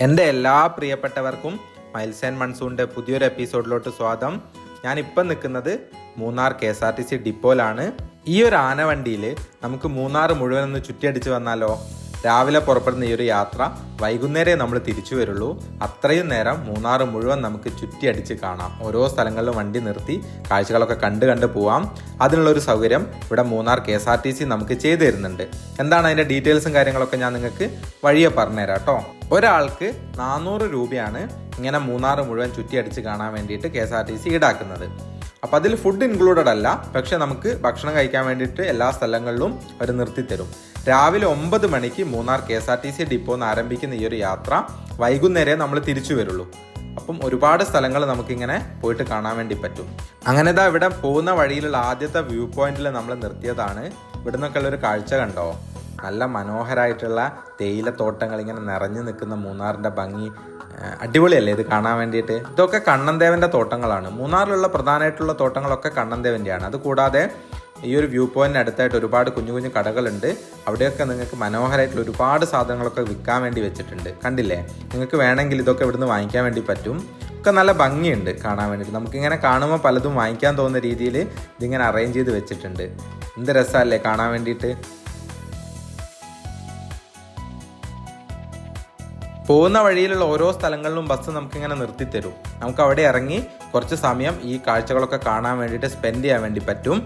എൻ്റെ എല്ലാ പ്രിയപ്പെട്ടവർക്കും മൈൽസ് ആൻഡ് മൺസൂണിൻ്റെ പുതിയൊരു എപ്പിസോഡിലോട്ട് സ്വാഗതം. ഞാനിപ്പം നിൽക്കുന്നത് മൂന്നാർ KSRTC ഡിപ്പോയിലാണ്. ഈ ഒരു ആനവണ്ടിയിൽ നമുക്ക് മൂന്നാർ മുഴുവനൊന്ന് ചുറ്റിയടിച്ച് വന്നാലോ? രാവിലെ പുറപ്പെടുന്ന ഈ ഒരു യാത്ര വൈകുന്നേരമേ നമ്മൾ തിരിച്ചു വരുള്ളൂ. അത്രയും നേരം മൂന്നാർ മുഴുവൻ നമുക്ക് ചുറ്റിയടിച്ച് കാണാം. ഓരോ സ്ഥലങ്ങളിലും വണ്ടി നിർത്തി കാഴ്ചകളൊക്കെ കണ്ട് പോവാം. അതിനുള്ളൊരു സൗകര്യം ഇവിടെ മൂന്നാർ KSRTC നമുക്ക് ചെയ്തു തരുന്നുണ്ട്. എന്താണ് അതിൻ്റെ ഡീറ്റെയിൽസും കാര്യങ്ങളൊക്കെ ഞാൻ നിങ്ങൾക്ക് വഴിയെ പറഞ്ഞുതരാം കേട്ടോ. ഒരാൾക്ക് 400 രൂപയാണ് ഇങ്ങനെ മൂന്നാർ മുഴുവൻ ചുറ്റിയടിച്ച് കാണാൻ വേണ്ടിയിട്ട് KSRTC ഈടാക്കുന്നത്. അപ്പം അതിൽ ഫുഡ് ഇൻക്ലൂഡഡ് അല്ല, പക്ഷെ നമുക്ക് ഭക്ഷണം കഴിക്കാൻ വേണ്ടിയിട്ട് എല്ലാ സ്ഥലങ്ങളിലും അവർ നിർത്തിത്തരും. രാവിലെ 9 മണിക്ക് മൂന്നാർ KSRTC ഡിപ്പോ നിന്ന് ആരംഭിക്കുന്ന ഈ ഒരു യാത്ര വൈകുന്നേരം നമ്മൾ തിരിച്ചു വരുള്ളൂ. അപ്പം ഒരുപാട് സ്ഥലങ്ങൾ നമുക്കിങ്ങനെ പോയിട്ട് കാണാൻ വേണ്ടി പറ്റും. അങ്ങനെ ഇവിടെ പോകുന്ന വഴിയിലുള്ള ആദ്യത്തെ വ്യൂ പോയിന്റിൽ നമ്മൾ നിർത്തിയതാണ്. ഇവിടെ നിന്നൊക്കെ ഉള്ളൊരു കാഴ്ച കണ്ടോ? നല്ല മനോഹരമായിട്ടുള്ള തേയിലത്തോട്ടങ്ങൾ ഇങ്ങനെ നിറഞ്ഞു നിൽക്കുന്ന മൂന്നാറിൻ്റെ ഭംഗി അടിപൊളിയല്ലേ ഇത് കാണാൻ വേണ്ടിയിട്ട്? ഇതൊക്കെ കണ്ണൻദേവൻ്റെ തോട്ടങ്ങളാണ്. മൂന്നാറിലുള്ള പ്രധാനമായിട്ടുള്ള തോട്ടങ്ങളൊക്കെ കണ്ണൻദേവൻ്റെയാണ്. അതുകൂടാതെ ഈ ഒരു വ്യൂ പോയിന്റിന് അടുത്തായിട്ട് ഒരുപാട് കുഞ്ഞു കുഞ്ഞു കടകളുണ്ട്. അവിടെയൊക്കെ നിങ്ങൾക്ക് മനോഹരമായിട്ടുള്ള ഒരുപാട് സാധനങ്ങളൊക്കെ വിൽക്കാൻ വേണ്ടി വെച്ചിട്ടുണ്ട്. കണ്ടില്ലേ? നിങ്ങൾക്ക് വേണമെങ്കിൽ ഇതൊക്കെ ഇവിടുന്ന് വാങ്ങിക്കാൻ വേണ്ടി പറ്റും. ഒക്കെ നല്ല ഭംഗിയുണ്ട് കാണാൻ വേണ്ടിയിട്ട്. നമുക്കിങ്ങനെ കാണുമ്പോൾ പലതും വാങ്ങിക്കാൻ തോന്നുന്ന രീതിയിൽ ഇതിങ്ങനെ അറേഞ്ച് ചെയ്ത് വെച്ചിട്ടുണ്ട്. എന്ത് രസമല്ലേ കാണാൻ വേണ്ടിയിട്ട്? പോകുന്ന വഴിയിലുള്ള ഓരോ സ്ഥലങ്ങളിലും ബസ് നമുക്കിങ്ങനെ നിർത്തിത്തരും. നമുക്ക് അവിടെ ഇറങ്ങി കുറച്ച് സമയം ഈ കാഴ്ചകളൊക്കെ കാണാൻ വേണ്ടിയിട്ട് സ്പെൻഡ് ചെയ്യാൻ വേണ്ടി പറ്റും.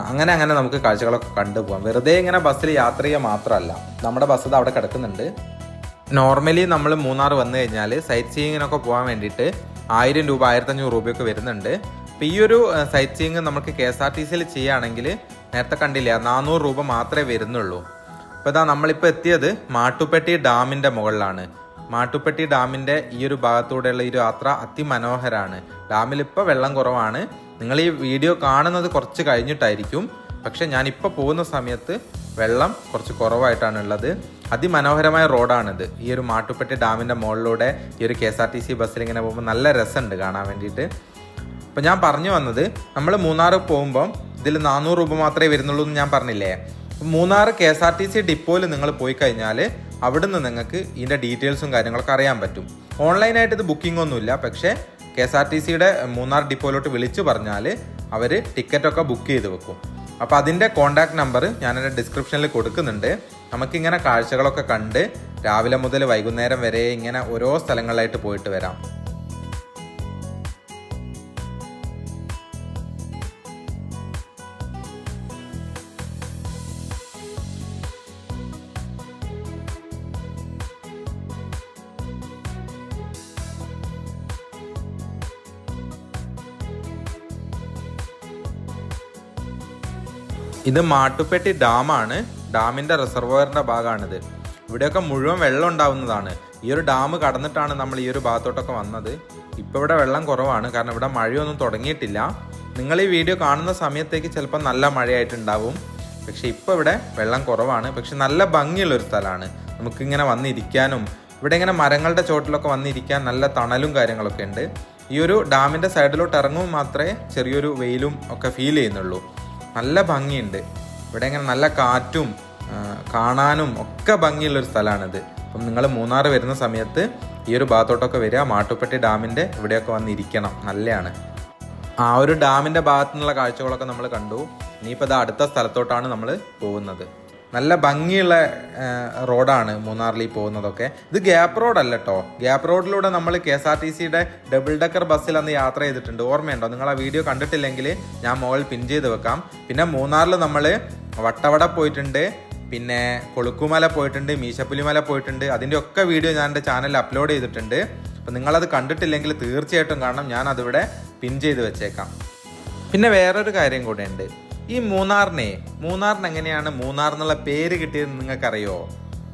അങ്ങനെ നമുക്ക് കാഴ്ചകളൊക്കെ കണ്ടുപോകാം. വെറുതെ ഇങ്ങനെ ബസ്സിൽ യാത്ര ചെയ്യുക മാത്രമല്ല, നമ്മുടെ ബസ് ഇത് അവിടെ കിടക്കുന്നുണ്ട്. നോർമലി നമ്മൾ മൂന്നാർ വന്നു കഴിഞ്ഞാൽ സൈറ്റ് സീയിങ്ങിനൊക്കെ പോകാൻ വേണ്ടിയിട്ട് 1000 രൂപ 1500 രൂപയൊക്കെ വരുന്നുണ്ട്. അപ്പോൾ ഈ ഒരു സൈറ്റ് സീയിങ് നമുക്ക് KSRTCയിൽ ചെയ്യുകയാണെങ്കിൽ നേരത്തെ കണ്ടില്ല 400 രൂപ മാത്രമേ വരുന്നുള്ളൂ. അപ്പോൾ നമ്മളിപ്പോൾ എത്തിയത് മാട്ടുപ്പെട്ടി ഡാമിൻ്റെ മുകളിലാണ്. മാട്ടുപ്പെട്ടി ഡാമിൻ്റെ ഈ ഒരു ഭാഗത്തൂടെയുള്ള ഈ ഒരു യാത്ര അതിമനോഹരമാണ്. ഡാമിൽ ഇപ്പോൾ വെള്ളം കുറവാണ്. നിങ്ങൾ ഈ വീഡിയോ കാണുന്നത് കുറച്ച് കഴിഞ്ഞിട്ടായിരിക്കും, പക്ഷെ ഞാനിപ്പോൾ പോകുന്ന സമയത്ത് വെള്ളം കുറച്ച് കുറവായിട്ടാണുള്ളത്. അതിമനോഹരമായ റോഡാണിത്. ഈ ഒരു മാട്ടുപ്പെട്ടി ഡാമിൻ്റെ മുകളിലൂടെ ഈ ഒരു KSRTC ബസ്സിൽ ഇങ്ങനെ പോകുമ്പോൾ നല്ല രസമുണ്ട് കാണാൻ വേണ്ടിയിട്ട്. അപ്പോൾ ഞാൻ പറഞ്ഞു വന്നത്, നമ്മൾ മൂന്നാർ പോകുമ്പം ഇതിൽ 400 രൂപ മാത്രമേ വരുന്നുള്ളൂ എന്ന് ഞാൻ പറഞ്ഞില്ലേ. മൂന്നാർ KSRTC ഡിപ്പോയിൽ നിങ്ങൾ പോയി കഴിഞ്ഞാൽ അവിടുന്ന് നിങ്ങൾക്ക് ഇതിൻ്റെ ഡീറ്റെയിൽസും കാര്യങ്ങളൊക്കെ അറിയാൻ പറ്റും. ഓൺലൈനായിട്ട് ഇത് ബുക്കിംഗ് ഒന്നുമില്ല, പക്ഷേ KSRTCയുടെ മൂന്നാർ ഡിപ്പോയിലോട്ട് വിളിച്ചു പറഞ്ഞാൽ അവർ ടിക്കറ്റൊക്കെ ബുക്ക് ചെയ്ത് വെക്കും. അപ്പോൾ അതിൻ്റെ കോൺടാക്ട് നമ്പർ ഞാനെൻ്റെ ഡിസ്ക്രിപ്ഷനിൽ കൊടുക്കുന്നുണ്ട്. നമുക്കിങ്ങനെ കാഴ്ചകളൊക്കെ കണ്ട് രാവിലെ മുതൽ വൈകുന്നേരം വരെ ഇങ്ങനെ ഓരോ സ്ഥലങ്ങളിലായിട്ട് പോയിട്ട് വരാം. ഇത് മാട്ടുപ്പെട്ടി ഡാമാണ്. ഡാമിൻ്റെ റിസർവോയറിൻ്റെ ഭാഗമാണിത്. ഇവിടെയൊക്കെ മുഴുവൻ വെള്ളം ഉണ്ടാവുന്നതാണ്. ഈ ഒരു ഡാം കടന്നിട്ടാണ് നമ്മൾ ഈ ഒരു ഭാഗത്തോട്ടൊക്കെ വന്നത്. ഇപ്പോൾ ഇവിടെ വെള്ളം കുറവാണ്, കാരണം ഇവിടെ മഴയൊന്നും തുടങ്ങിയിട്ടില്ല. നിങ്ങൾ ഈ വീഡിയോ കാണുന്ന സമയത്തേക്ക് ചിലപ്പോൾ നല്ല മഴയായിട്ടുണ്ടാവും. പക്ഷെ ഇപ്പോൾ ഇവിടെ വെള്ളം കുറവാണ്. പക്ഷെ നല്ല ഭംഗിയുള്ളൊരു സ്ഥലമാണ്. നമുക്കിങ്ങനെ വന്നിരിക്കാനും ഇവിടെ ഇങ്ങനെ മരങ്ങളുടെ ചോട്ടിലൊക്കെ വന്നിരിക്കാൻ നല്ല തണലും കാര്യങ്ങളൊക്കെ ഉണ്ട്. ഈ ഒരു ഡാമിൻ്റെ സൈഡിലോട്ട് ഇറങ്ങുമ്പോൾ മാത്രമേ ചെറിയൊരു വെയിലും ഒക്കെ ഫീൽ ചെയ്യുന്നുള്ളൂ. നല്ല ഭംഗിയുണ്ട് ഇവിടെ. ഇങ്ങനെ നല്ല കാറ്റും കാണാനും ഒക്കെ ഭംഗിയുള്ളൊരു സ്ഥലമാണിത്. അപ്പം നിങ്ങൾ മൂന്നാർ വരുന്ന സമയത്ത് ഈ ഒരു ഭാഗത്തോട്ടൊക്കെ വരിക. മാട്ടുപ്പെട്ടി ഡാമിൻ്റെ ഇവിടെയൊക്കെ വന്നിരിക്കണം, നല്ലതാണ്. ആ ഒരു ഡാമിൻ്റെ ഭാഗത്തു നിന്നുള്ള കാഴ്ചകളൊക്കെ നമ്മൾ കണ്ടു. ഇനിയിപ്പോൾ അടുത്ത സ്ഥലത്തോട്ടാണ് നമ്മൾ പോകുന്നത്. നല്ല ഭംഗിയുള്ള റോഡാണ് മൂന്നാറിൽ പോകുന്നതൊക്കെ. ഇത് ഗ്യാപ്പ് റോഡല്ല കേട്ടോ. ഗ്യാപ്പ് റോഡിലൂടെ നമ്മൾ KSRTCയുടെ ഡബിൾ ഡെക്കർ ബസ്സിൽ അന്ന് യാത്ര ചെയ്തിട്ടുണ്ട്. ഓർമ്മയുണ്ടോ? നിങ്ങൾ ആ വീഡിയോ കണ്ടിട്ടില്ലെങ്കിൽ ഞാൻ മുകളിൽ പിൻ ചെയ്ത് വെക്കാം. പിന്നെ മൂന്നാറിൽ നമ്മൾ വട്ടവട പോയിട്ടുണ്ട്, പിന്നെ കൊളുക്കുമല പോയിട്ടുണ്ട്, മീശപ്പുലിമല പോയിട്ടുണ്ട്. അതിൻ്റെ ഒക്കെ വീഡിയോ ഞാൻ എൻ്റെ ചാനലിൽ അപ്ലോഡ് ചെയ്തിട്ടുണ്ട്. അപ്പം നിങ്ങളത് കണ്ടിട്ടില്ലെങ്കിൽ തീർച്ചയായിട്ടും കാണണം. ഞാൻ അതിവിടെ പിൻ ചെയ്ത് വെച്ചേക്കാം. പിന്നെ വേറൊരു കാര്യം കൂടെ ഉണ്ട്. ഈ മൂന്നാറിന് എങ്ങനെയാണ് മൂന്നാർ എന്നുള്ള പേര് കിട്ടിയത് നിങ്ങൾക്കറിയോ?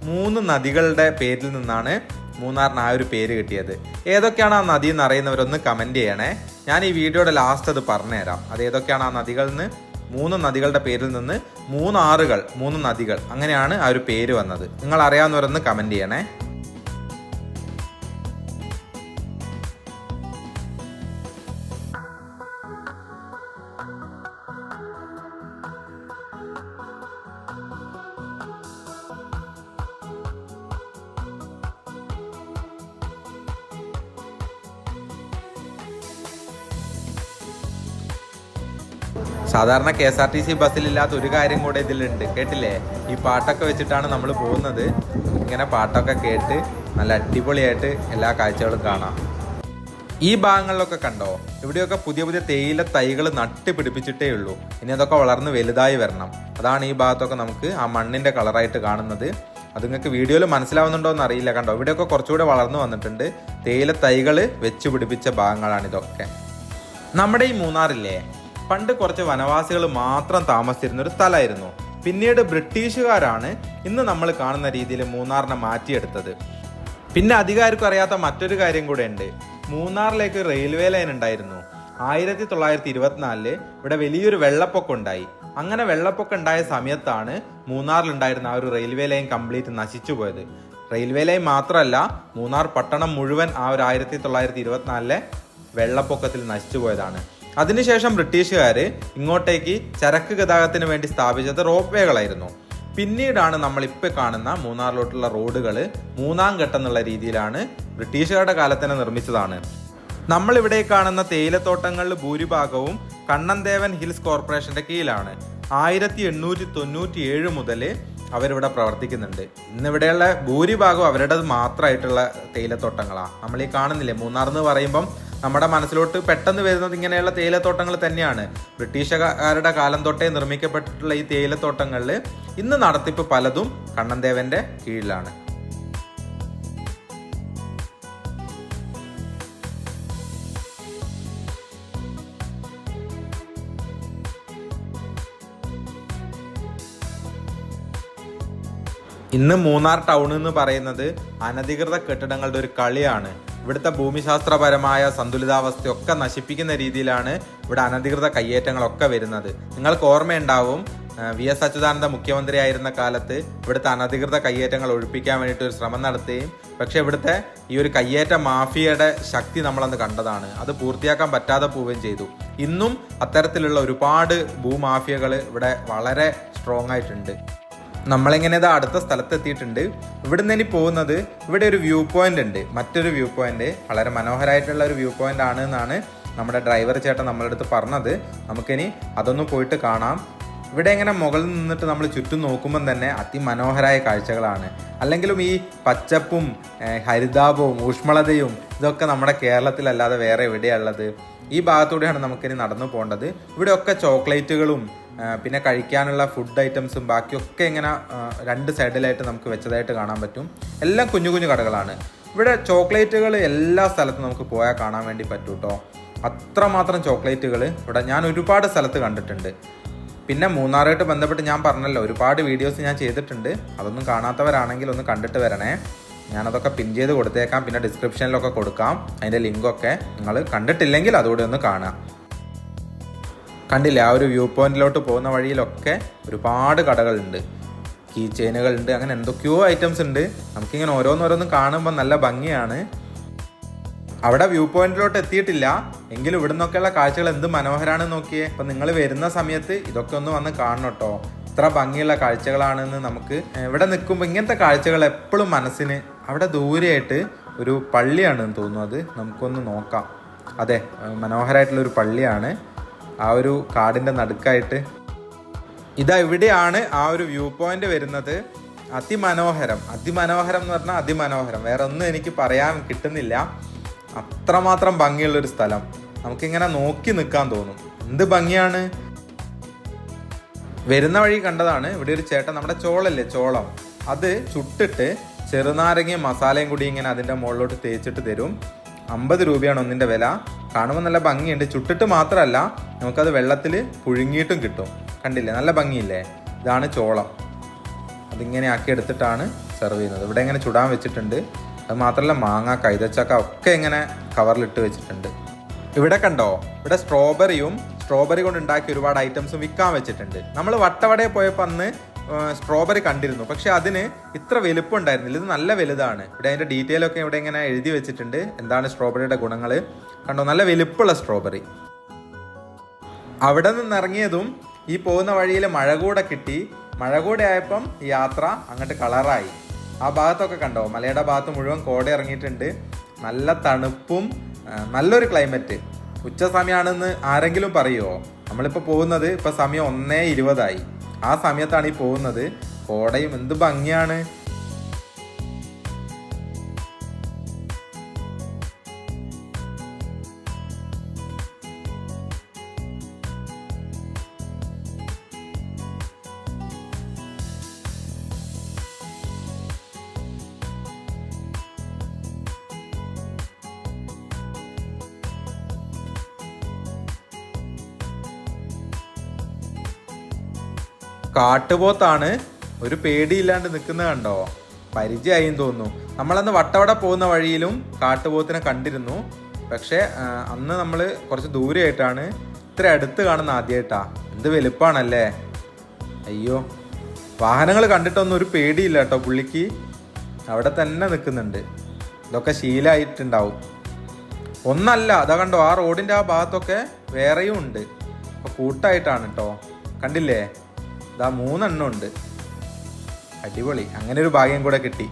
3 നദികളുടെ പേരിൽ നിന്നാണ് മൂന്നാറിന് ആ ഒരു പേര് കിട്ടിയത്. ഏതൊക്കെയാണ് ആ നദി എന്ന് അറിയുന്നവരൊന്ന് കമൻറ്റ് ചെയ്യണേ. ഞാൻ ഈ വീഡിയോയുടെ ലാസ്റ്റ് അത് പറഞ്ഞുതരാം. അത് ഏതൊക്കെയാണ് ആ നദികളിൽ നിന്ന്. 3 നദികളുടെ പേരിൽ നിന്ന് 3 ആറുകൾ, 3 നദികൾ, അങ്ങനെയാണ് ആ ഒരു പേര് വന്നത്. നിങ്ങൾ അറിയാവുന്നവരൊന്ന് കമൻറ്റ് ചെയ്യണേ. സാധാരണ KSRTC ബസ്സിലില്ലാത്ത ഒരു കാര്യം കൂടെ ഇതിലുണ്ട്, കേട്ടില്ലേ? ഈ പാട്ടൊക്കെ വെച്ചിട്ടാണ് നമ്മൾ പോകുന്നത്. ഇങ്ങനെ പാട്ടൊക്കെ കേട്ട് നല്ല അടിപൊളിയായിട്ട് എല്ലാ കാഴ്ചകളും കാണാം. ഈ ഭാഗങ്ങളിലൊക്കെ കണ്ടോ, ഇവിടെയൊക്കെ പുതിയ പുതിയ തേയില തൈകൾ നട്ട് പിടിപ്പിച്ചിട്ടേ ഉള്ളൂ. ഇനി അതൊക്കെ വളർന്ന് വലുതായി വരണം. അതാണ് ഈ ഭാഗത്തൊക്കെ നമുക്ക് ആ മണ്ണിന്റെ കളറായിട്ട് കാണുന്നത്. അത് നിങ്ങൾക്ക് വീഡിയോയിൽ മനസ്സിലാവുന്നുണ്ടോ എന്ന് അറിയില്ല. കണ്ടോ, ഇവിടെയൊക്കെ കുറച്ചുകൂടെ വളർന്നു വന്നിട്ടുണ്ട്. തേയില തൈകൾ വെച്ച് പിടിപ്പിച്ച ഭാഗങ്ങളാണ് ഇതൊക്കെ. നമ്മുടെ ഈ മൂന്നാറില്ലേ, പണ്ട് കുറച്ച് വനവാസികൾ മാത്രം താമസിച്ചിരുന്ന ഒരു സ്ഥലമായിരുന്നു. പിന്നീട് ബ്രിട്ടീഷുകാരാണ് ഇന്ന് നമ്മൾ കാണുന്ന രീതിയിൽ മൂന്നാറിനെ മാറ്റിയെടുത്തത്. പിന്നെ അധികാരിക്കും അറിയാത്ത മറ്റൊരു കാര്യം കൂടെ ഉണ്ട്. മൂന്നാറിലേക്ക് റെയിൽവേ ലൈൻ ഉണ്ടായിരുന്നു. 1924 ഇവിടെ വലിയൊരു വെള്ളപ്പൊക്കം ഉണ്ടായി. അങ്ങനെ വെള്ളപ്പൊക്കം ഉണ്ടായ സമയത്താണ് മൂന്നാറിലുണ്ടായിരുന്ന ആ ഒരു റെയിൽവേ ലൈൻ കംപ്ലീറ്റ് നശിച്ചു പോയത്. റെയിൽവേ ലൈൻ മാത്രമല്ല, മൂന്നാർ പട്ടണം മുഴുവൻ ആ ഒരു 1924 വെള്ളപ്പൊക്കത്തിൽ നശിച്ചു പോയതാണ്. അതിനുശേഷം ബ്രിട്ടീഷുകാർ ഇങ്ങോട്ടേക്ക് ചരക്ക് ഗതാഗതത്തിന് വേണ്ടി സ്ഥാപിച്ചത് റോപ്പ് വേകളായിരുന്നു. പിന്നീടാണ് നമ്മളിപ്പോൾ കാണുന്ന മൂന്നാറിലോട്ടുള്ള റോഡുകൾ 3ാം ഘട്ടം എന്നുള്ള രീതിയിലാണ് ബ്രിട്ടീഷുകാരുടെ കാലത്ത് തന്നെ നിർമ്മിച്ചതാണ്. നമ്മളിവിടെ കാണുന്ന തേയിലത്തോട്ടങ്ങളിൽ ഭൂരിഭാഗവും കണ്ണൻദേവൻ ഹിൽസ് കോർപ്പറേഷന്റെ കീഴിലാണ്. 1897 മുതൽ അവരിവിടെ പ്രവർത്തിക്കുന്നുണ്ട്. ഇന്നിവിടെയുള്ള ഭൂരിഭാഗവും അവരുടേത് മാത്രമായിട്ടുള്ള തേയിലത്തോട്ടങ്ങളാണ്. നമ്മൾ ഈ കാണുന്നില്ലേ, മൂന്നാർ എന്ന് പറയുമ്പം നമ്മുടെ മനസ്സിലോട്ട് പെട്ടെന്ന് വരുന്നത് ഇങ്ങനെയുള്ള തേയിലത്തോട്ടങ്ങൾ തന്നെയാണ്. ബ്രിട്ടീഷുകാരുടെ കാലം തൊട്ടേ നിർമ്മിക്കപ്പെട്ടിട്ടുള്ള ഈ തേയിലത്തോട്ടങ്ങളിൽ ഇന്ന് നടത്തിപ്പ് പലതും കണ്ണൻദേവന്റെ കീഴിലാണ്. ഇന്ന് മൂന്നാർ ടൗൺ എന്ന് പറയുന്നത് അനധികൃത കെട്ടിടങ്ങളുടെ ഒരു കളിയാണ്. ഇവിടുത്തെ ഭൂമിശാസ്ത്രപരമായ സന്തുലിതാവസ്ഥയൊക്കെ നശിപ്പിക്കുന്ന രീതിയിലാണ് ഇവിടെ അനധികൃത കയ്യേറ്റങ്ങളൊക്കെ വരുന്നത്. നിങ്ങൾക്ക് ഓർമ്മയുണ്ടാവും, VS അച്യുതാനന്ദ മുഖ്യമന്ത്രിയായിരുന്ന കാലത്ത് ഇവിടുത്തെ അനധികൃത കയ്യേറ്റങ്ങൾ ഒഴിപ്പിക്കാൻ വേണ്ടിയിട്ട് ഒരു ശ്രമം നടത്തുകയും, പക്ഷെ ഇവിടുത്തെ ഈ ഒരു കയ്യേറ്റ മാഫിയയുടെ ശക്തി നമ്മളന്ന് കണ്ടതാണ്. അത് പൂർത്തിയാക്കാൻ പറ്റാതെ പോവുകയും ചെയ്തു. ഇന്നും അത്തരത്തിലുള്ള ഒരുപാട് ഭൂമാഫിയകൾ ഇവിടെ വളരെ സ്ട്രോങ് ആയിട്ടുണ്ട്. നമ്മളിങ്ങനെ അടുത്ത സ്ഥലത്തെത്തിയിട്ടുണ്ട്. ഇവിടുന്ന് ഇനി പോകുന്നത്, ഇവിടെ ഒരു വ്യൂ പോയിന്റ് ഉണ്ട്, മറ്റൊരു വ്യൂ പോയിന്റ്, വളരെ മനോഹരമായിട്ടുള്ള ഒരു വ്യൂ പോയിന്റ് ആണ് എന്നാണ് നമ്മുടെ ഡ്രൈവർ ചേട്ടൻ നമ്മളുടെ അടുത്ത് പറഞ്ഞത്. നമുക്കിനി അതൊന്ന് പോയിട്ട് കാണാം. ഇവിടെ ഇങ്ങനെ മുകളിൽ നിന്നിട്ട് നമ്മൾ ചുറ്റും നോക്കുമ്പം തന്നെ അതിമനോഹരമായ കാഴ്ചകളാണ്. അല്ലെങ്കിലും ഈ പച്ചപ്പും ഹരിതാപവും ഊഷ്മളതയും ഇതൊക്കെ നമ്മുടെ കേരളത്തിലല്ലാതെ വേറെ എവിടെയുള്ളത്? ഈ ഭാഗത്തൂടെയാണ് നമുക്കിനി നടന്നു പോകേണ്ടത്. ഇവിടെയൊക്കെ ചോക്ലേറ്റുകളും പിന്നെ കഴിക്കാനുള്ള ഫുഡ് ഐറ്റംസും ബാക്കിയൊക്കെ ഇങ്ങനെ 2 സൈഡിലായിട്ട് നമുക്ക് വെച്ചതായിട്ട് കാണാൻ പറ്റും. എല്ലാം കുഞ്ഞു കുഞ്ഞു കടകളാണ്. ഇവിടെ ചോക്ലേറ്റുകൾ എല്ലാ സ്ഥലത്തും നമുക്ക് പോയാൽ കാണാൻ വേണ്ടി പറ്റും കേട്ടോ. അത്രമാത്രം ചോക്ലേറ്റുകൾ ഇവിടെ ഞാൻ ഒരുപാട് സ്ഥലത്ത് കണ്ടിട്ടുണ്ട്. പിന്നെ മൂന്നാറായിട്ട് ബന്ധപ്പെട്ട് ഞാൻ പറഞ്ഞല്ലോ, ഒരുപാട് വീഡിയോസ് ഞാൻ ചെയ്തിട്ടുണ്ട്. അതൊന്നും കാണാത്തവരാണെങ്കിൽ ഒന്ന് കണ്ടിട്ട് വരണേ. ഞാനതൊക്കെ പിൻ ചെയ്ത് കൊടുത്തേക്കാം, പിന്നെ ഡിസ്ക്രിപ്ഷനിലൊക്കെ കൊടുക്കാം അതിൻ്റെ ലിങ്കൊക്കെ. നിങ്ങൾ കണ്ടിട്ടില്ലെങ്കിൽ അതുകൂടെ ഒന്ന് കാണാം. കണ്ടില്ലേ, ആ ഒരു വ്യൂ പോയിന്റിലോട്ട് പോകുന്ന വഴിയിലൊക്കെ ഒരുപാട് കടകളുണ്ട്, കീ ചെയിനുകളുണ്ട്, അങ്ങനെ എന്തൊക്കെയോ ഐറ്റംസ് ഉണ്ട്. നമുക്കിങ്ങനെ ഓരോന്നോരോന്നും കാണുമ്പോൾ നല്ല ഭംഗിയാണ്. അവിടെ വ്യൂ പോയിന്റിലോട്ട് എത്തിയിട്ടില്ല എങ്കിലും ഇവിടെ നിന്നൊക്കെയുള്ള കാഴ്ചകൾ എന്ത് മനോഹരമാണെന്ന് നോക്കിയേ. അപ്പം നിങ്ങൾ വരുന്ന സമയത്ത് ഇതൊക്കെ ഒന്ന് വന്ന് കാണണം കേട്ടോ. ഇത്ര ഭംഗിയുള്ള കാഴ്ചകളാണെന്ന് നമുക്ക് ഇവിടെ നിൽക്കുമ്പോൾ ഇങ്ങനത്തെ കാഴ്ചകൾ എപ്പോഴും മനസ്സിന്. അവിടെ ദൂരെയായിട്ട് ഒരു പള്ളിയാണെന്ന് തോന്നുന്നു, അത് നമുക്കൊന്ന് നോക്കാം. അതെ, മനോഹരമായിട്ടുള്ളൊരു പള്ളിയാണ് ആ ഒരു കാടിൻ്റെ നടുക്കായിട്ട്. ഇതാ ഇവിടെയാണ് ആ ഒരു വ്യൂ പോയിന്റ് വരുന്നത്. അതിമനോഹരം എന്ന് പറഞ്ഞാൽ അതിമനോഹരം, വേറെ ഒന്നും എനിക്ക് പറയാൻ കിട്ടുന്നില്ല. അത്രമാത്രം ഭംഗിയുള്ളൊരു സ്ഥലം, നമുക്കിങ്ങനെ നോക്കി നിൽക്കാൻ തോന്നും. എന്ത് ഭംഗിയാണ്. വരുന്ന വഴി കണ്ടതാണ്, ഇവിടെ ഒരു ചേട്ടൻ നമ്മുടെ ചോളല്ലേ, ചോളം, അത് ചുട്ടിട്ട് ചെറുനാരങ്ങയും മസാലയും കൂടി ഇങ്ങനെ അതിൻ്റെ മുകളിലോട്ട് തേച്ചിട്ട് തരും. 50 രൂപയാണ് ഒന്നിൻ്റെ വില. കാണുമ്പോൾ നല്ല ഭംഗിയുണ്ട്. ചുട്ടിട്ട് മാത്രമല്ല, നമുക്കത് വെള്ളത്തിൽ പുഴുങ്ങിയിട്ടും കിട്ടും. കണ്ടില്ലേ, നല്ല ഭംഗിയില്ലേ. ഇതാണ് ചോളം. അതിങ്ങനെ ആക്കി എടുത്തിട്ടാണ് സെർവ് ചെയ്യുന്നത്. ഇവിടെ ഇങ്ങനെ ചുടാൻ വെച്ചിട്ടുണ്ട്. അത് മാത്രമല്ല, മാങ്ങ, കൈതച്ചക്ക ഒക്കെ ഇങ്ങനെ കവറിലിട്ട് വെച്ചിട്ടുണ്ട്. ഇവിടെ കണ്ടോ, ഇവിടെ സ്ട്രോബെറി കൊണ്ട് ഉണ്ടാക്കിയ ഒരുപാട് ഐറ്റംസും വിൽക്കാൻ വെച്ചിട്ടുണ്ട്. നമ്മൾ വട്ടവടയിൽ പോയപ്പോൾ അന്ന് സ്ട്രോബെറി കണ്ടിരുന്നു, പക്ഷെ അതിന് ഇത്ര വലുപ്പം ഉണ്ടായിരുന്നില്ല. ഇത് നല്ല വലുതാണ്. ഇവിടെ അതിൻ്റെ ഡീറ്റെയിൽ ഒക്കെ ഇവിടെ ഇങ്ങനെ എഴുതി വെച്ചിട്ടുണ്ട്, എന്താണ് സ്ട്രോബെറിയുടെ ഗുണങ്ങൾ. കണ്ടോ, നല്ല വലുപ്പമുള്ള സ്ട്രോബെറി. അവിടെ നിന്ന് ഇറങ്ങിയതും ഈ പോകുന്ന വഴിയിൽ മഴ കൂടെ കിട്ടി. മഴ കൂടെ ആയപ്പം ഈ യാത്ര അങ്ങോട്ട് കളറായി. ആ ഭാഗത്തൊക്കെ കണ്ടോ, മലയുടെ ഭാഗത്ത് മുഴുവൻ കോട ഇറങ്ങിയിട്ടുണ്ട്. നല്ല തണുപ്പും നല്ലൊരു ക്ലൈമറ്റ്. ഉച്ച സമയമാണെന്ന് ആരെങ്കിലും പറയുമോ? നമ്മളിപ്പോൾ പോകുന്നത് ഇപ്പം സമയം 1:20 ആ സമയത്താണ് ഈ പോകുന്നത്. കോടയും എന്ത് ഭംഗിയാണ്. കാട്ടുപോത്താണ്, ഒരു പേടിയില്ലാണ്ട് നിൽക്കുന്നത് കണ്ടോ? പരിചയമായും തോന്നുന്നു. നമ്മളന്ന് വട്ടവട പോകുന്ന വഴിയിലും കാട്ടുപോത്തിനെ കണ്ടിരുന്നു. പക്ഷെ അന്ന് നമ്മൾ കുറച്ച് ദൂരെയായിട്ടാണ്, ഇത്ര അടുത്ത് കാണുന്ന ആദ്യമായിട്ടാ. എന്ത് വലുപ്പാണല്ലേ. അയ്യോ, വാഹനങ്ങൾ കണ്ടിട്ടൊന്നും ഒരു പേടിയില്ല കേട്ടോ പുള്ളിക്ക്. അവിടെ തന്നെ നിൽക്കുന്നുണ്ട്. ഇതൊക്കെ ശീലമായിട്ടുണ്ടാവും. ഒന്നല്ല, അതാ കണ്ടോ, ആ റോഡിൻ്റെ ആ ഭാഗത്തൊക്കെ വേറെയും ഉണ്ട്. അപ്പോൾ കൂട്ടായിട്ടാണ് കേട്ടോ. കണ്ടില്ലേ, ഇതാ 3 എണ്ണം ഉണ്ട്. അടിപൊളി, അങ്ങനെ ഒരു ഭാഗ്യം കൂടെ കിട്ടി.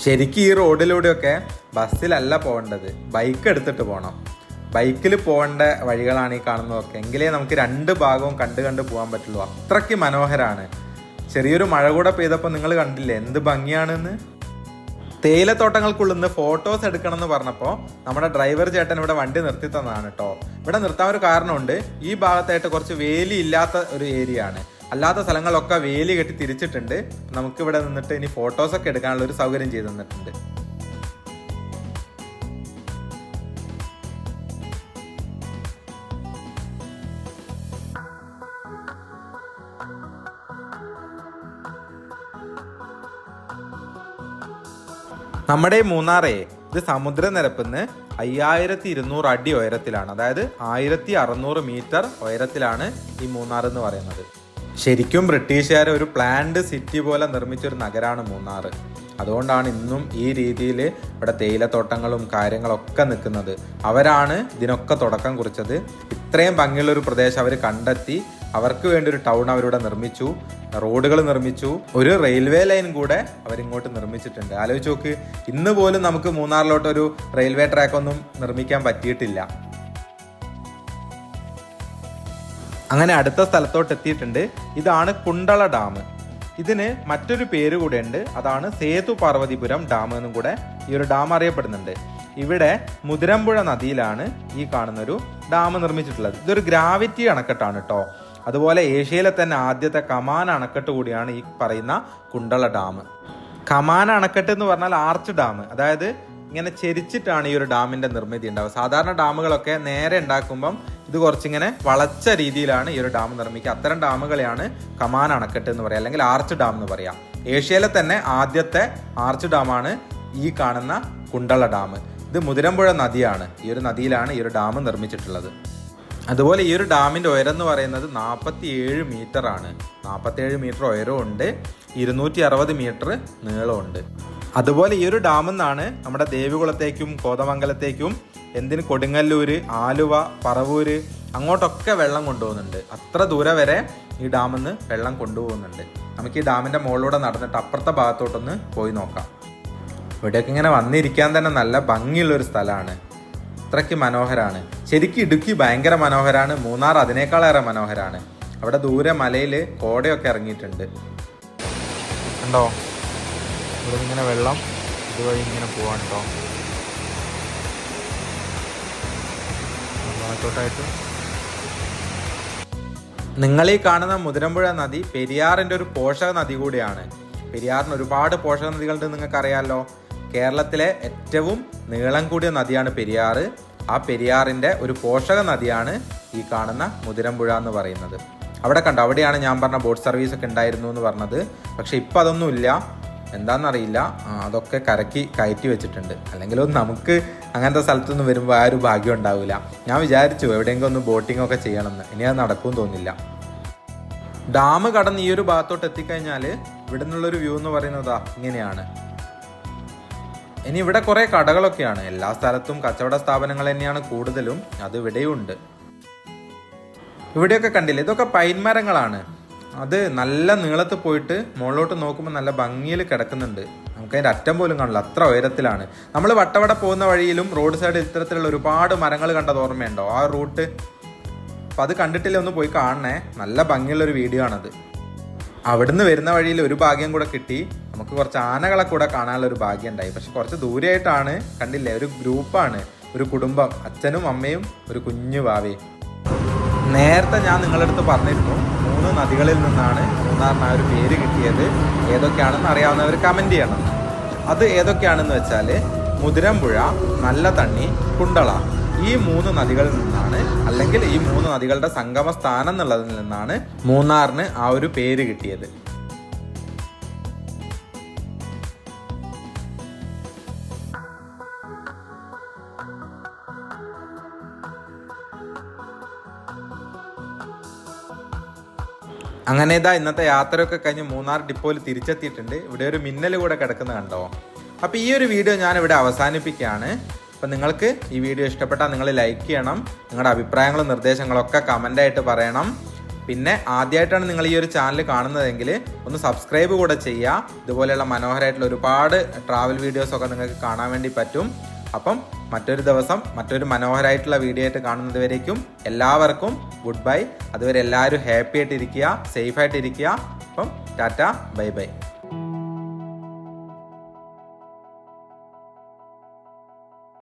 ശരിക്കും ഈ റോഡിലൂടെയൊക്കെ ബസ്സിലല്ല പോകേണ്ടത്, ബൈക്ക് എടുത്തിട്ട് പോകണം. ബൈക്കിൽ പോകേണ്ട വഴികളാണ് ഈ കാണുന്നതൊക്കെ. എങ്കിലേ നമുക്ക് 2 ഭാഗവും കണ്ട് പോകാൻ പറ്റുള്ളൂ. അത്രയ്ക്ക് മനോഹരമാണ്. ചെറിയൊരു മഴ കൂടെ പെയ്തപ്പോൾ നിങ്ങൾ കണ്ടില്ലേ എന്ത് ഭംഗിയാണെന്ന്. തേയിലത്തോട്ടങ്ങൾക്കുള്ളിൽ നിന്ന് ഫോട്ടോസ് എടുക്കണം എന്ന് പറഞ്ഞപ്പോൾ നമ്മുടെ ഡ്രൈവർ ചേട്ടൻ ഇവിടെ വണ്ടി നിർത്തി തന്നതാണ് കേട്ടോ. ഇവിടെ നിർത്താൻ ഒരു കാരണമുണ്ട്. ഈ ഭാഗത്തായിട്ട് കുറച്ച് വേലി ഇല്ലാത്ത ഒരു ഏരിയ ആണ്. അല്ലാത്ത സ്ഥലങ്ങളൊക്കെ വേലി കെട്ടി തിരിച്ചിട്ടുണ്ട്. നമുക്ക് ഇവിടെ നിന്നിട്ട് ഇനി ഫോട്ടോസൊക്കെ എടുക്കാനുള്ള ഒരു സൗകര്യം ചെയ്തു തന്നിട്ടുണ്ട്. നമ്മുടെ മൂന്നാറേ ഇത് സമുദ്രനിരപ്പിന്ന് 5200 അടി ഉയരത്തിലാണ്. അതായത് 1600 മീറ്റർ ഉയരത്തിലാണ് ഈ മൂന്നാർ എന്ന് പറയുന്നത്. ശരിക്കും ബ്രിട്ടീഷുകാർ ഒരു പ്ലാൻഡ് സിറ്റി പോലെ നിർമ്മിച്ചൊരു നഗരമാണ് മൂന്നാർ. അതുകൊണ്ടാണ് ഇന്നും ഈ രീതിയിൽ ഇവിടെ തേയിലത്തോട്ടങ്ങളും കാര്യങ്ങളൊക്കെ നിൽക്കുന്നത്. അവരാണ് ഇതിനൊക്കെ തുടക്കം കുറിച്ചത്. ഇത്രയും ഭംഗിയുള്ളൊരു പ്രദേശം അവർ കണ്ടെത്തി അവർക്ക് വേണ്ടി ഒരു ടൗൺ അവരിവിടെ നിർമ്മിച്ചു, റോഡുകൾ നിർമ്മിച്ചു, ഒരു റെയിൽവേ ലൈൻ കൂടെ അവരിങ്ങോട്ട് നിർമ്മിച്ചിട്ടുണ്ട്. ആലോചിച്ച് നോക്ക്, ഇന്ന് പോലും നമുക്ക് മൂന്നാറിലോട്ടൊരു റെയിൽവേ ട്രാക്കൊന്നും നിർമ്മിക്കാൻ പറ്റിയിട്ടില്ല. അങ്ങനെ അടുത്ത സ്ഥലത്തോട്ട് എത്തിയിട്ടുണ്ട്. ഇതാണ് കുണ്ടള ഡാം. ഇതിന് മറ്റൊരു പേര് കൂടെ ഉണ്ട്, അതാണ് സേതു പാർവതിപുരം ഡാം എന്നും കൂടെ ഈ ഒരു ഡാം അറിയപ്പെടുന്നുണ്ട്. ഇവിടെ മുതിരമ്പുഴ നദിയിലാണ് ഈ കാണുന്നൊരു ഡാം നിർമ്മിച്ചിട്ടുള്ളത്. ഇതൊരു ഗ്രാവിറ്റി അണക്കെട്ടാണ് കേട്ടോ. അതുപോലെ ഏഷ്യയിലെ തന്നെ ആദ്യത്തെ കമാന അണക്കെട്ട് കൂടിയാണ് ഈ പറയുന്ന കുണ്ടള ഡാം. കമാന അണക്കെട്ട് എന്ന് പറഞ്ഞാൽ ആർച്ച് ഡാം, അതായത് ഇങ്ങനെ ചെരിച്ചിട്ടാണ് ഈ ഒരു ഡാമിന്റെ നിർമ്മിതി ഉണ്ടാവുക. സാധാരണ ഡാമുകളൊക്കെ നേരെ ഉണ്ടാക്കുമ്പം ഇത് കുറച്ചിങ്ങനെ വളച്ച രീതിയിലാണ് ഈ ഒരു ഡാം നിർമ്മിക്കുക. അത്തരം ഡാമുകളെയാണ് കമാന അണക്കെട്ട് എന്ന് പറയുക, അല്ലെങ്കിൽ ആർച്ച് ഡാം എന്ന് പറയാം. ഏഷ്യയിലെ തന്നെ ആദ്യത്തെ ആർച്ച് ഡാമാണ് ഈ കാണുന്ന കുണ്ടള ഡാം. ഇത് മുതിരമ്പുഴ നദിയാണ്. ഈ ഒരു നദിയിലാണ് ഈ ഒരു ഡാം നിർമ്മിച്ചിട്ടുള്ളത്. അതുപോലെ ഈ ഒരു ഡാമിൻ്റെ ഉയരം എന്ന് പറയുന്നത് 47 മീറ്റർ ആണ്. 47 മീറ്റർ ഉയരവും ഉണ്ട്, 260 മീറ്റർ നീളമുണ്ട്. അതുപോലെ ഈ ഒരു ഡാമിൽ നിന്നാണ് നമ്മുടെ ദേവികുളത്തേക്കും കോതമംഗലത്തേക്കും കൊടുങ്ങല്ലൂര്, ആലുവ, പറവൂര് അങ്ങോട്ടൊക്കെ വെള്ളം കൊണ്ടുപോകുന്നുണ്ട്. അത്ര ദൂരെ വരെ ഈ ഡാമിൽ നിന്ന് വെള്ളം കൊണ്ടുപോകുന്നുണ്ട്. നമുക്ക് ഈ ഡാമിൻ്റെ മുകളിലൂടെ നടന്നിട്ട് അപ്പുറത്തെ ഭാഗത്തോട്ടൊന്ന് പോയി നോക്കാം. ഇവിടേക്ക് ഇങ്ങനെ വന്നിരിക്കാൻ തന്നെ നല്ല ഭംഗിയുള്ളൊരു സ്ഥലമാണ്. അത്രയ്ക്ക് മനോഹരമാണ്. ശരിക്കും ഇടുക്കി ഭയങ്കര മനോഹരമാണ്. മൂന്നാർ അതിനേക്കാളേറെ മനോഹരമാണ്. അവിടെ ദൂരെ മലയിൽ കോടയൊക്കെ ഇറങ്ങിയിട്ടുണ്ട്. കണ്ടോ, ഇവിടെ ഇങ്ങനെ വെള്ളം ഇതുവഴി ഇങ്ങനെ പോവാണ് കേട്ടോ. ഭാഗത്തോട്ടായിട്ട് നിങ്ങൾ ഈ കാണുന്ന മുതിരമ്പുഴ നദി പെരിയാറിൻ്റെ ഒരു പോഷക നദി കൂടിയാണ്. പെരിയാറിന് ഒരുപാട് പോഷക നദികളുണ്ട്, നിങ്ങൾക്ക് അറിയാമല്ലോ. കേരളത്തിലെ ഏറ്റവും നീളം കൂടിയ നദിയാണ് പെരിയാർ. ആ പെരിയാറിൻ്റെ ഒരു പോഷക നദിയാണ് ഈ കാണുന്ന മുതിരമ്പുഴ എന്ന് പറയുന്നത്. അവിടെ കണ്ടോ, അവിടെയാണ് ഞാൻ പറഞ്ഞ ബോട്ട് സർവീസ് ഒക്കെ ഉണ്ടായിരുന്നു എന്ന് പറഞ്ഞത്. പക്ഷെ ഇപ്പം അതൊന്നുമില്ല, എന്താണെന്നറിയില്ല. അതൊക്കെ കരക്കി കയറ്റി വെച്ചിട്ടുണ്ട്. അല്ലെങ്കിലും നമുക്ക് അങ്ങനത്തെ സ്ഥലത്തൊന്നും വരുമ്പോൾ ആ ഒരു ഭാഗ്യം ഉണ്ടാവില്ല. ഞാൻ വിചാരിച്ചു എവിടെയെങ്കിലും ഒന്ന് ബോട്ടിംഗ് ഒക്കെ ചെയ്യണമെന്ന്. ഇനി അത് നടക്കുമെന്ന് തോന്നില്ല. ഡാം കടന്ന് ഈ ഒരു ഭാഗത്തോട്ട് എത്തിക്കഴിഞ്ഞാൽ ഇവിടെ നിന്നുള്ളൊരു വ്യൂ എന്ന് പറയുന്നത് ഇങ്ങനെയാണ്. ഇനി ഇവിടെ കുറേ കടകളൊക്കെയാണ്. എല്ലാ സ്ഥലത്തും കച്ചവട സ്ഥാപനങ്ങൾ തന്നെയാണ് കൂടുതലും. അത് ഇവിടെയും ഉണ്ട്. ഇവിടെയൊക്കെ കണ്ടില്ലേ, ഇതൊക്കെ പൈൻ മരങ്ങളാണ്. അത് നല്ല നീളത്ത് പോയിട്ട് മുകളിലോട്ട് നോക്കുമ്പോൾ നല്ല ഭംഗിയിൽ കിടക്കുന്നുണ്ട്. നമുക്കതിൻ്റെ അറ്റം പോലും കാണില്ല, അത്ര ഉയരത്തിലാണ്. നമ്മൾ വട്ടവട പോകുന്ന വഴിയിലും റോഡ് സൈഡ് ഇത്തരത്തിലുള്ള ഒരുപാട് മരങ്ങൾ കണ്ടത് ഓർമ്മയുണ്ടോ, ആ റൂട്ട്? അപ്പം അത് കണ്ടിട്ടില്ല, ഒന്ന് പോയി കാണണേ. നല്ല ഭംഗിയുള്ളൊരു വീഡിയോ ആണത്. അവിടുന്ന് വരുന്ന വഴിയിൽ ഒരു ഭാഗ്യം കൂടെ കിട്ടി. നമുക്ക് കുറച്ച് ആനകളെ കൂടെ കാണാനുള്ള ഒരു ഭാഗ്യം ഉണ്ടായി. പക്ഷെ കുറച്ച് ദൂരെയായിട്ടാണ്. കണ്ടില്ലേ, ഒരു ഗ്രൂപ്പാണ്, ഒരു കുടുംബം, അച്ഛനും അമ്മയും ഒരു കുഞ്ഞു വാവയും. നേരത്തെ ഞാൻ നിങ്ങളുടെ അടുത്ത് പറഞ്ഞിരുന്നു 3 നദികളിൽ നിന്നാണ് മൂന്നാറിന് ആ ഒരു പേര് കിട്ടിയത്. ഏതൊക്കെയാണെന്ന് അറിയാവുന്നവർ കമൻറ്റ് ചെയ്യണം. അത് ഏതൊക്കെയാണെന്ന് വെച്ചാൽ മുതിരമ്പുഴ, നല്ല തണ്ണി, കുണ്ടള. ഈ 3 നദികളിൽ നിന്നാണ്, അല്ലെങ്കിൽ ഈ 3 നദികളുടെ സംഗമ സ്ഥാനം എന്നുള്ളതിൽ നിന്നാണ് മൂന്നാറിന് ആ ഒരു പേര് കിട്ടിയത്. അങ്ങനെ ഇതാ ഇന്നത്തെ യാത്രയൊക്കെ കഴിഞ്ഞ് മൂന്നാർ ഡിപ്പോയിൽ തിരിച്ചെത്തിയിട്ടുണ്ട്. ഇവിടെ ഒരു മിന്നൽ കൂടെ കിടക്കുന്നത് കണ്ടോ. അപ്പോൾ ഈ ഒരു വീഡിയോ ഞാൻ ഇവിടെ അവസാനിപ്പിക്കുകയാണ്. അപ്പം നിങ്ങൾക്ക് ഈ വീഡിയോ ഇഷ്ടപ്പെട്ടാൽ നിങ്ങൾ ലൈക്ക് ചെയ്യണം. നിങ്ങളുടെ അഭിപ്രായങ്ങളും നിർദ്ദേശങ്ങളൊക്കെ കമൻ്റായിട്ട് പറയണം. പിന്നെ ആദ്യമായിട്ടാണ് നിങ്ങൾ ഈ ഒരു ചാനൽ കാണുന്നതെങ്കിൽ ഒന്ന് സബ്സ്ക്രൈബ് കൂടെ ചെയ്യുക. ഇതുപോലെയുള്ള മനോഹരമായിട്ടുള്ള ഒരുപാട് ട്രാവൽ വീഡിയോസൊക്കെ നിങ്ങൾക്ക് കാണാൻ വേണ്ടി പറ്റും. അപ്പം മറ്റൊരു ദിവസം മറ്റൊരു മനോഹരമായിട്ടുള്ള വീഡിയോ ആയിട്ട് കാണുന്നത് വരേക്കും എല്ലാവർക്കും ഗുഡ് ബൈ. അതുവരെ എല്ലാവരും ഹാപ്പി ആയിട്ടിരിക്കുക, സേഫ് ആയിട്ടിരിക്കുക. അപ്പം ടാറ്റ, ബൈ ബൈ.